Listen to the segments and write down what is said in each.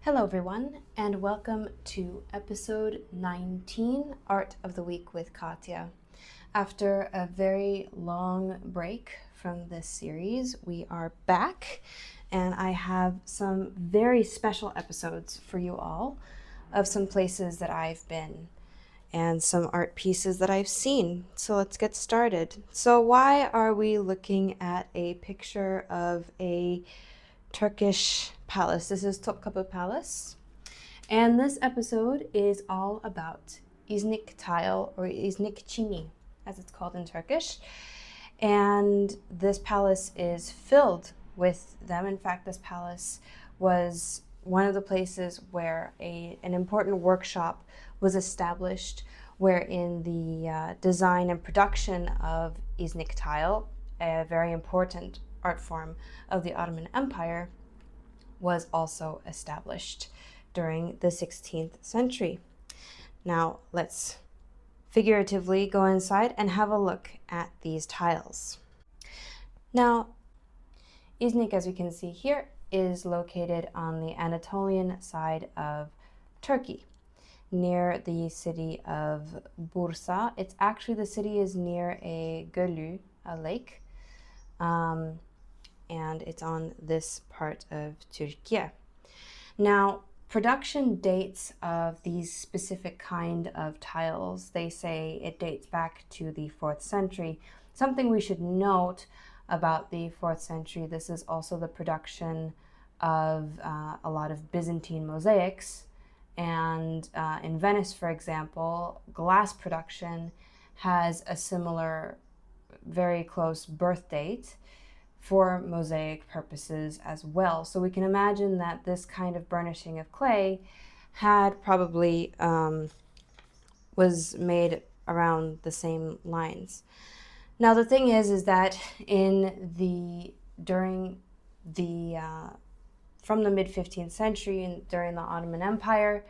Hello everyone, and welcome to episode 19, Art of the Week with Katya. After a very long break from this series, we are back, and I have some very special episodes for you all of some places that I've been and some art pieces that I've seen. So let's get started. So why are we looking at a picture of a Turkish palace? This is Topkapı Palace. And this episode is all about Iznik tile, or Iznik çini, as it's called in Turkish. And this palace is filled with them. In fact, this palace was one of the places where an important workshop was established, wherein the design and production of Iznik tile, a very important art form of the Ottoman Empire, was also established during the 16th century. Now let's figuratively go inside and have a look at these tiles. Now, Iznik, as we can see here, is located on the Anatolian side of Turkey, near the city of Bursa. It's actually, the city is near a gölü, a lake, and it's on this part of Turkey. Now, production dates of these specific kind of tiles, they say it dates back to the 4th century. Something we should note about the 4th century, this is also the production of a lot of Byzantine mosaics. And in Venice, for example, glass production has a similar, very close birth date for mosaic purposes as well. So we can imagine that this kind of burnishing of clay had probably was made around the same lines. Now the thing is that from the mid-15th century and during the Ottoman Empire,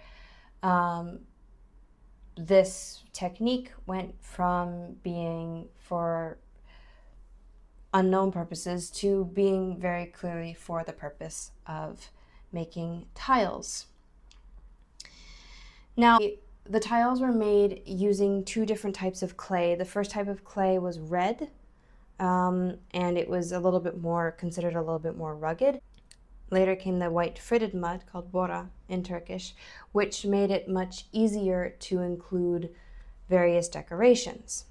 this technique went from being for unknown purposes to being very clearly for the purpose of making tiles. Now, the tiles were made using two different types of clay. The first type of clay was red, and it was considered a little bit more rugged. Later came the white fritted mud, called bora in Turkish, which made it much easier to include various decorations.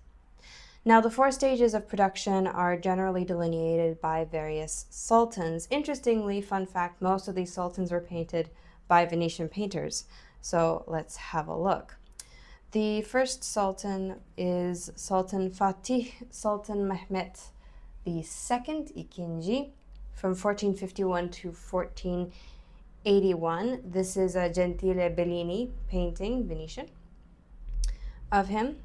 Now, the 4 stages of production are generally delineated by various sultans. Interestingly, fun fact, most of these sultans were painted by Venetian painters. So let's have a look. The first sultan is Sultan Fatih Sultan Mehmet II, ikinci, from 1451 to 1481. This is a Gentile Bellini painting, Venetian, of him.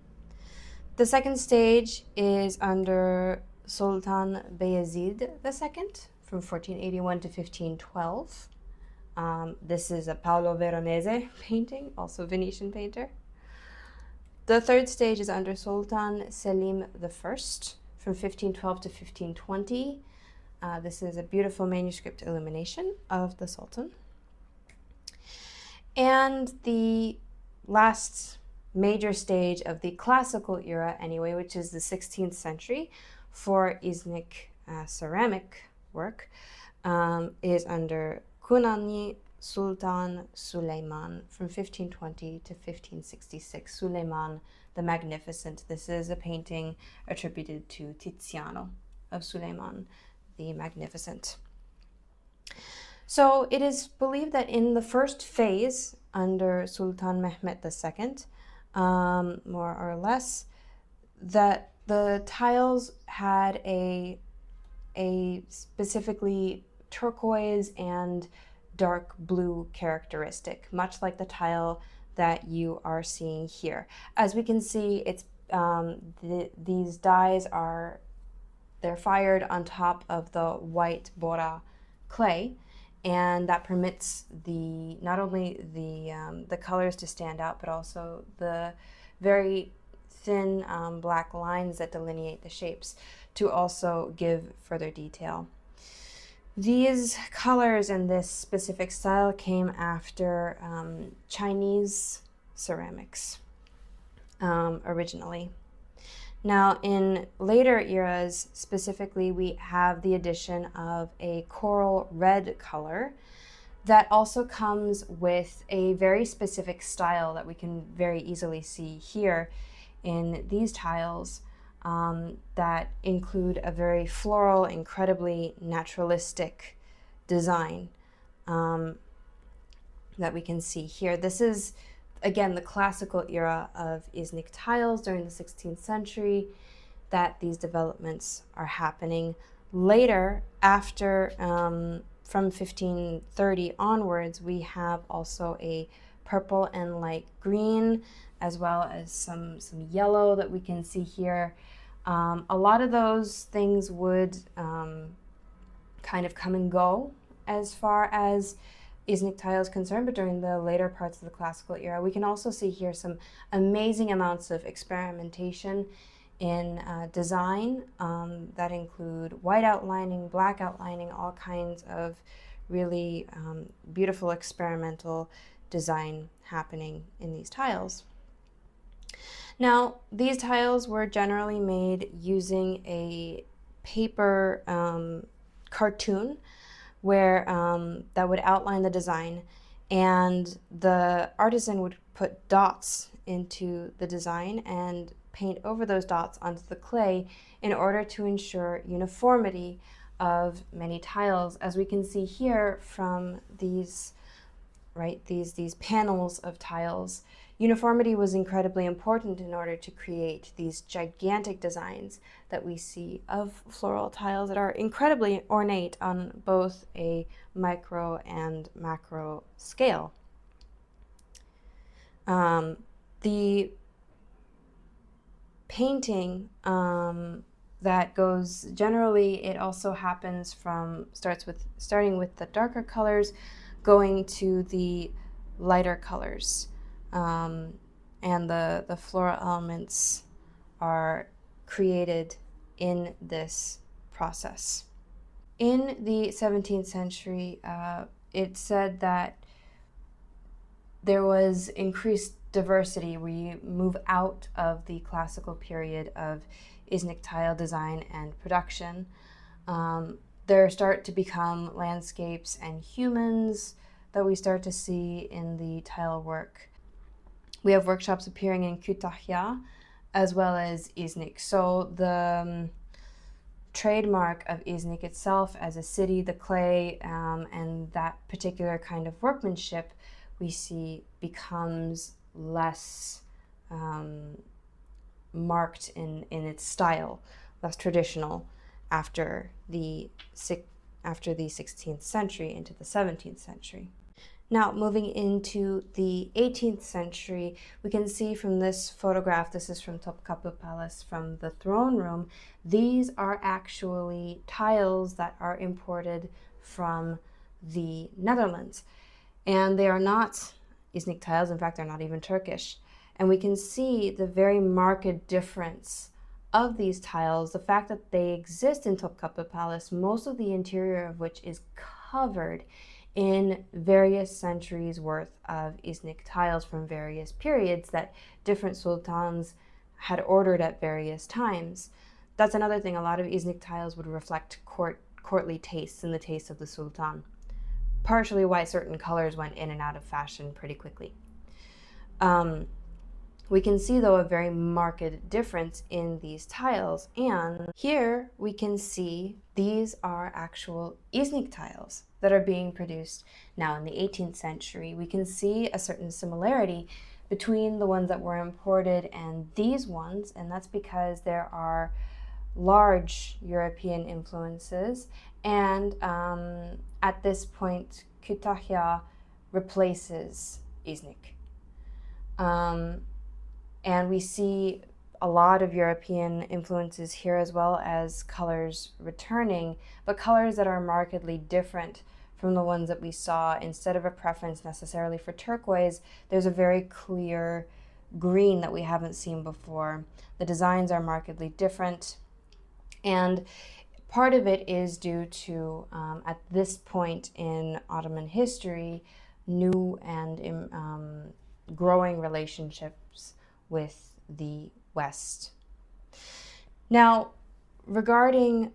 The second stage is under Sultan Bayezid II from 1481 to 1512. This is a Paolo Veronese painting, also Venetian painter. The third stage is under Sultan Selim I from 1512 to 1520. This is a beautiful manuscript illumination of the Sultan. And the last major stage of the classical era anyway, which is the 16th century for Iznik ceramic work, is under Kunani Sultan Süleyman from 1520 to 1566. Süleyman the Magnificent. This is a painting attributed to Tiziano of Süleyman the Magnificent. So it is believed that in the first phase under Sultan Mehmet II, more or less, that the tiles had a specifically turquoise and dark blue characteristic, much like the tile that you are seeing here. As we can see, it's these dyes they're fired on top of the white bora clay, and that permits not only the colors to stand out, but also the very thin black lines that delineate the shapes to also give further detail. These colors and this specific style came after Chinese ceramics originally. Now, in later eras, specifically, we have the addition of a coral red color that also comes with a very specific style that we can very easily see here in these tiles. That include a very floral, incredibly naturalistic design that we can see here. This is, again, the classical era of Iznik tiles during the 16th century that these developments are happening. Later, after from 1530 onwards, we have also a purple and light green, as well as some yellow that we can see here. A lot of those things would kind of come and go as far as Iznik tile is concerned, but during the later parts of the classical era, we can also see here some amazing amounts of experimentation in design that include white outlining, black outlining, all kinds of really beautiful experimental design happening in these tiles. Now, these tiles were generally made using a paper cartoon where that would outline the design, and the artisan would put dots into the design and paint over those dots onto the clay in order to ensure uniformity of many tiles, as we can see here from these, right, these panels of tiles. Uniformity was incredibly important in order to create these gigantic designs that we see of floral tiles that are incredibly ornate on both a micro and macro scale. The painting that goes generally, it also happens from starting with the darker colors, going to the lighter colors. And the floral elements are created in this process. In the 17th century, it said that there was increased diversity. We move out of the classical period of Iznik tile design and production. There start to become landscapes and humans that we start to see in the tile work. We have workshops appearing in Kütahya as well as Iznik. So the trademark of Iznik itself as a city, the clay, and that particular kind of workmanship we see becomes less marked in its style, less traditional after the 16th century into the 17th century. Now, moving into the 18th century, we can see from this photograph, this is from Topkapı Palace, from the throne room, these are actually tiles that are imported from the Netherlands. And they are not Iznik tiles, in fact, they're not even Turkish. And we can see the very marked difference of these tiles, the fact that they exist in Topkapı Palace, most of the interior of which is covered in various centuries worth of Iznik tiles from various periods that different sultans had ordered at various times. That's another thing, a lot of Iznik tiles would reflect courtly tastes and the taste of the sultan. Partially why certain colors went in and out of fashion pretty quickly. We can see, though, a very marked difference in these tiles, and here we can see these are actual Iznik tiles that are being produced now in the 18th century. We can see a certain similarity between the ones that were imported and these ones, and that's because there are large European influences, and at this point Kütahya replaces Iznik. And we see a lot of European influences here as well as colors returning, but colors that are markedly different from the ones that we saw. Instead of a preference necessarily for turquoise, there's a very clear green that we haven't seen before. The designs are markedly different. And part of it is due to, at this point in Ottoman history, new and growing relationships with the West. Now, regarding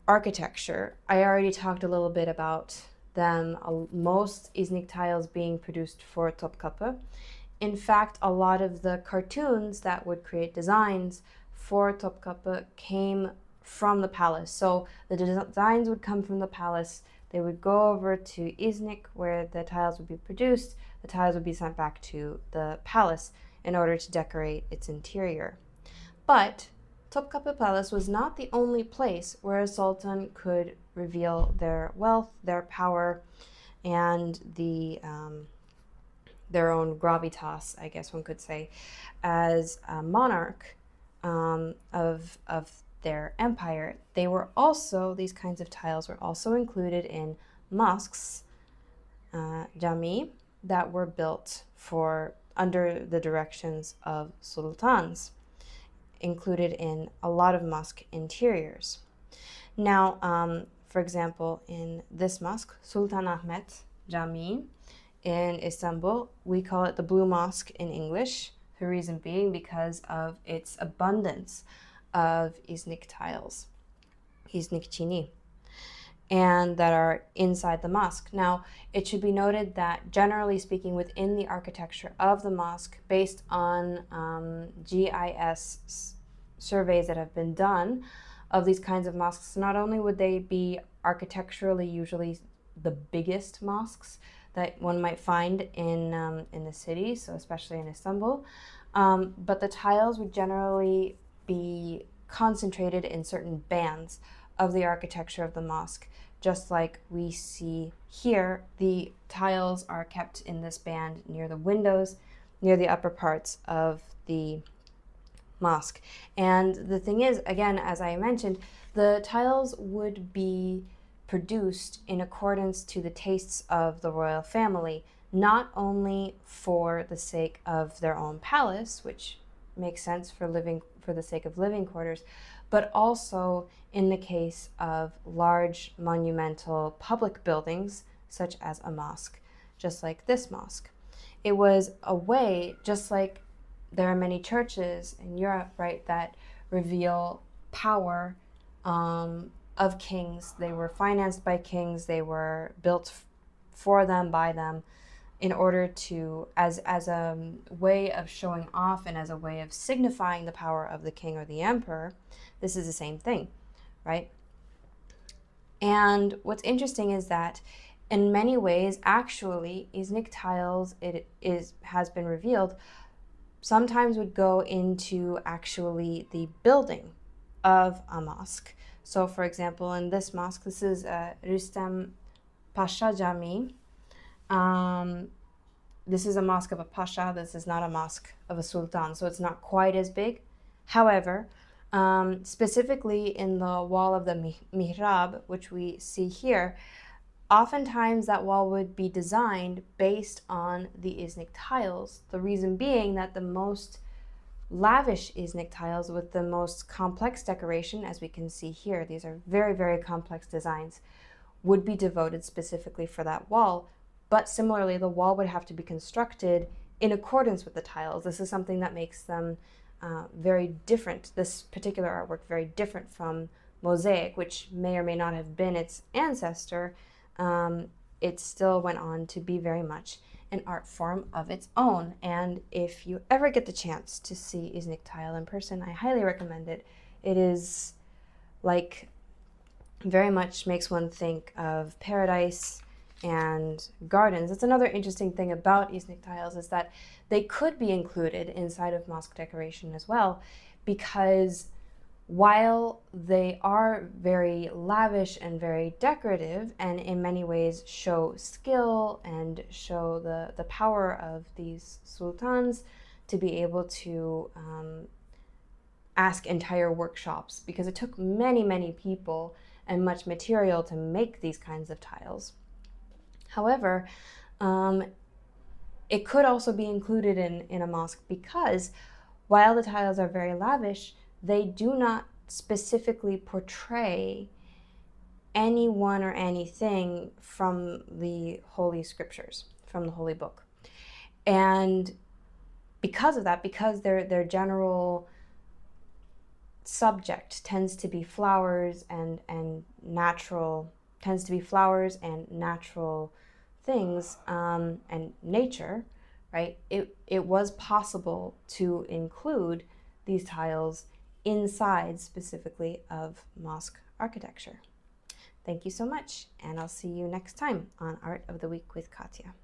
architecture, I already talked a little bit about them, most Iznik tiles being produced for Topkapı. In fact, a lot of the cartoons that would create designs for Topkapı came from the palace. So the designs would come from the palace. They would go over to Iznik, where the tiles would be produced. The tiles would be sent back to the palace in order to decorate its interior. But Topkapı Palace was not the only place where a sultan could reveal their wealth, their power, and their own gravitas, I guess one could say, as a monarch of their empire. They were also, these kinds of tiles were also included in mosques, jami, that were built under the directions of sultans, included in a lot of mosque interiors. Now, for example, in this mosque, Sultan Ahmet Jami in Istanbul, we call it the Blue Mosque in English, the reason being because of its abundance of Iznik tiles, Iznik çini, and that are inside the mosque. Now, it should be noted that generally speaking, within the architecture of the mosque, based on GIS surveys that have been done of these kinds of mosques, not only would they be architecturally usually the biggest mosques that one might find in the city, so especially in Istanbul, but the tiles would generally be concentrated in certain bands of the architecture of the mosque. Just like we see here, the tiles are kept in this band near the windows, near the upper parts of the mosque. And the thing is, again, as I mentioned, the tiles would be produced in accordance to the tastes of the royal family, not only for the sake of their own palace, which makes sense for the sake of living quarters, but also in the case of large monumental public buildings, such as a mosque, just like this mosque. It was a way, just like there are many churches in Europe, right, that reveal power of kings. They were financed by kings. They were built for them, by them, in order to, as a way of showing off and as a way of signifying the power of the king or the emperor. This is the same thing, right? And what's interesting is that in many ways, actually, Iznik tiles, has been revealed, sometimes would go into actually the building of a mosque. So, for example, in this mosque, this is Rüstem Pasha Jami. This is a mosque of a pasha. This is not a mosque of a sultan, so it's not quite as big. However, specifically in the wall of the mihrab, which we see here, oftentimes that wall would be designed based on the Iznik tiles. The reason being that the most lavish Iznik tiles with the most complex decoration, as we can see here, these are very, very complex designs, would be devoted specifically for that wall. But similarly, the wall would have to be constructed in accordance with the tiles. This is something that makes them very different, this particular artwork very different from mosaic, which may or may not have been its ancestor. It still went on to be very much an art form of its own. And if you ever get the chance to see Iznik tile in person, I highly recommend it. It is like, very much makes one think of paradise and gardens. That's another interesting thing about Iznik tiles, is that they could be included inside of mosque decoration as well, because while they are very lavish and very decorative and in many ways show skill and show the power of these sultans to be able to ask entire workshops, because it took many, many people and much material to make these kinds of tiles. However, it could also be included in a mosque, because while the tiles are very lavish, they do not specifically portray anyone or anything from the Holy Scriptures, from the Holy Book. And because of that, because their general subject tends to be flowers and natural things, and nature, right? It was possible to include these tiles inside specifically of mosque architecture. Thank you so much, and I'll see you next time on Art of the Week with Katya.